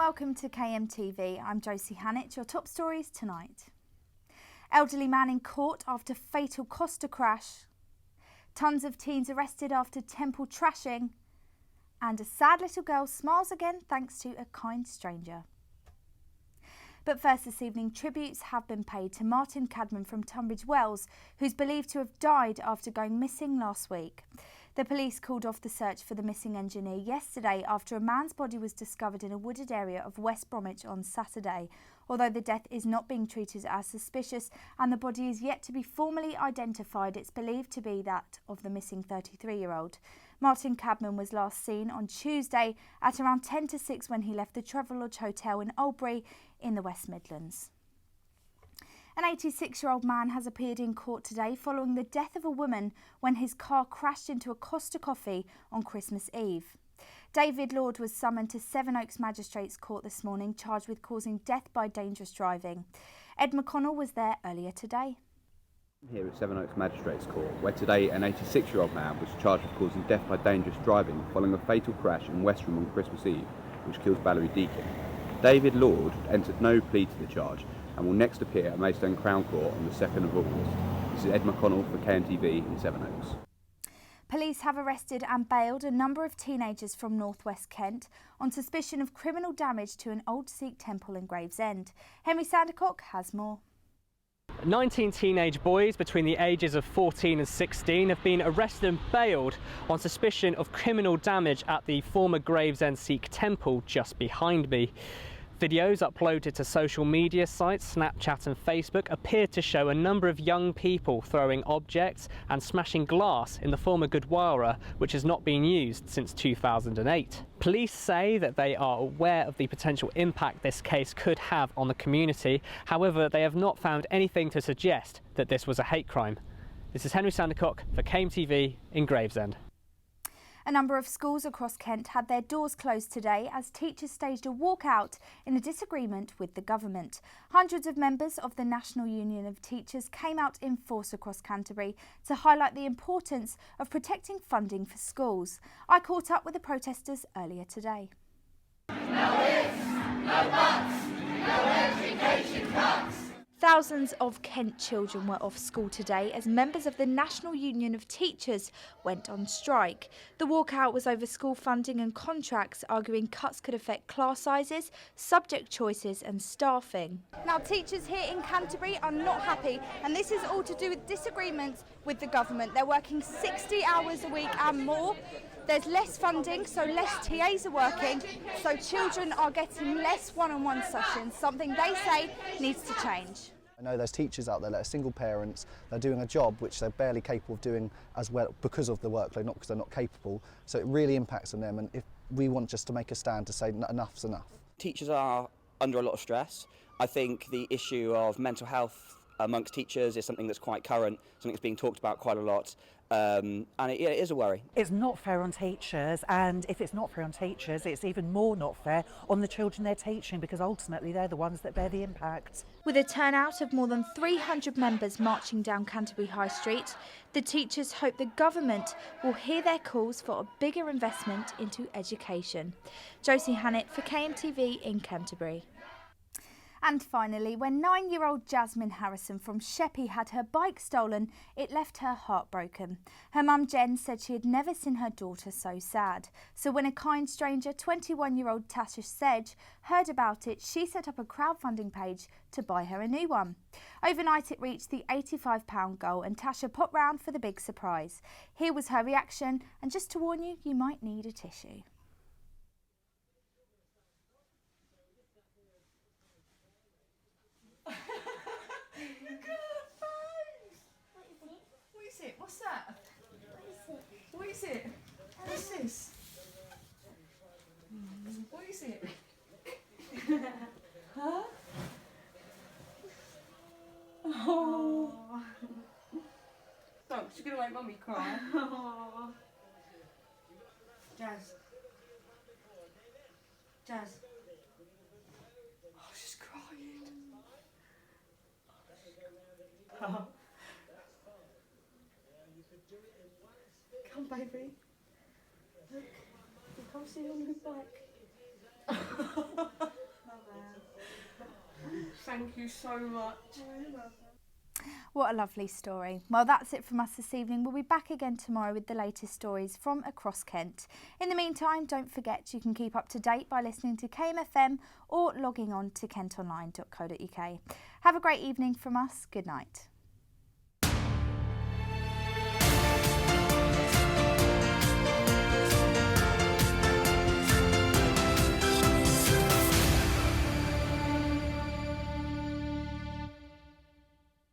welcome to KMTV. I'm Josie Hannett. Your top stories tonight. Elderly man in court after fatal Costa crash. Tons of teens arrested after temple trashing. And a sad little girl smiles again thanks to a kind stranger. But first this evening, tributes have been paid to Martin Cadman from Tunbridge Wells, who's believed to have died after going missing last week. The police called off the search for the missing engineer yesterday after a man's body was discovered in a wooded area of West Bromwich on Saturday. Although the death is not being treated as suspicious and the body is yet to be formally identified, it's believed to be that of the missing 33-year-old. Martin Cadman was last seen on Tuesday at around 10 to 6 when he left the Travelodge Hotel in Albury in the West Midlands. An 86-year-old man has appeared in court today following the death of a woman when his car crashed into a Costa Coffee on Christmas Eve. David Lord was summoned to Sevenoaks Magistrates Court this morning, charged with causing death by dangerous driving. Ed McConnell was there earlier today. Here at Sevenoaks Magistrates Court, where today an 86-year-old man was charged with causing death by dangerous driving following a fatal crash in Westerham on Christmas Eve, which killed Valerie Deakin. David Lord entered no plea to the charge and will next appear at Maidstone Crown Court on the 2nd of August. This is Ed McConnell for KMTV in Sevenoaks. Police have arrested and bailed a number of teenagers from northwest Kent on suspicion of criminal damage to an old Sikh temple in Gravesend. Henry Sandercock has more. 19 teenage boys between the ages of 14 and 16 have been arrested and bailed on suspicion of criminal damage at the former Gravesend Sikh temple just behind me. Videos uploaded to social media sites, Snapchat and Facebook, appear to show a number of young people throwing objects and smashing glass in the former Gurdwara, which has not been used since 2008. Police say that they are aware of the potential impact this case could have on the community. However, they have not found anything to suggest that this was a hate crime. This is Henry Sandercock for KMTV in Gravesend. A number of schools across Kent had their doors closed today as teachers staged a walkout in a disagreement with the government. Hundreds of members of the National Union of Teachers came out in force across Canterbury to highlight the importance of protecting funding for schools. I caught up with the protesters earlier today. No ifs, no buts, no education cuts. Thousands of Kent children were off school today as members of the National Union of Teachers went on strike. The walkout was over school funding and contracts, arguing cuts could affect class sizes, subject choices and staffing. Now, teachers here in Canterbury are not happy, and this is all to do with disagreements with the government. They're working 60 hours a week and more. There's less funding, so less TAs are working, so children are getting less one-on-one sessions, something they say needs to change. I know there's teachers out there that are single parents, they're doing a job which they're barely capable of doing as well because of the workload, not because they're not capable, so it really impacts on them, and if we want just to make a stand to say enough's enough. Teachers are under a lot of stress. I think the issue of mental health amongst teachers is something that's quite current, something that's being talked about quite a lot, and it is a worry. It's not fair on teachers, and if it's not fair on teachers, it's even more not fair on the children they're teaching, because ultimately they're the ones that bear the impact. With a turnout of more than 300 members marching down Canterbury High Street, the teachers hope the government will hear their calls for a bigger investment into education. Josie Hannett for KMTV in Canterbury. And finally, when 9-year-old Jasmine Harrison from Sheppey had her bike stolen, it left her heartbroken. Her mum Jen said she had never seen her daughter so sad. So when a kind stranger, 21-year-old Tasha Sedge, heard about it, she set up a crowdfunding page to buy her a new one. Overnight it reached the £85 goal and Tasha popped round for the big surprise. Here was her reaction, and just to warn you, you might need a tissue. What's that? What is it? What's this? What is it? Huh? Oh. Stop, she's going to make Mummy cry. Jazz. Jazz. Oh, she's crying. Oh. Come, baby. Look, come see your new bike. Thank you so much. What a lovely story. Well, that's it from us this evening. We'll be back again tomorrow with the latest stories from across Kent. In the meantime, don't forget you can keep up to date by listening to KMFM or logging on to KentOnline.co.uk. Have a great evening from us. Good night.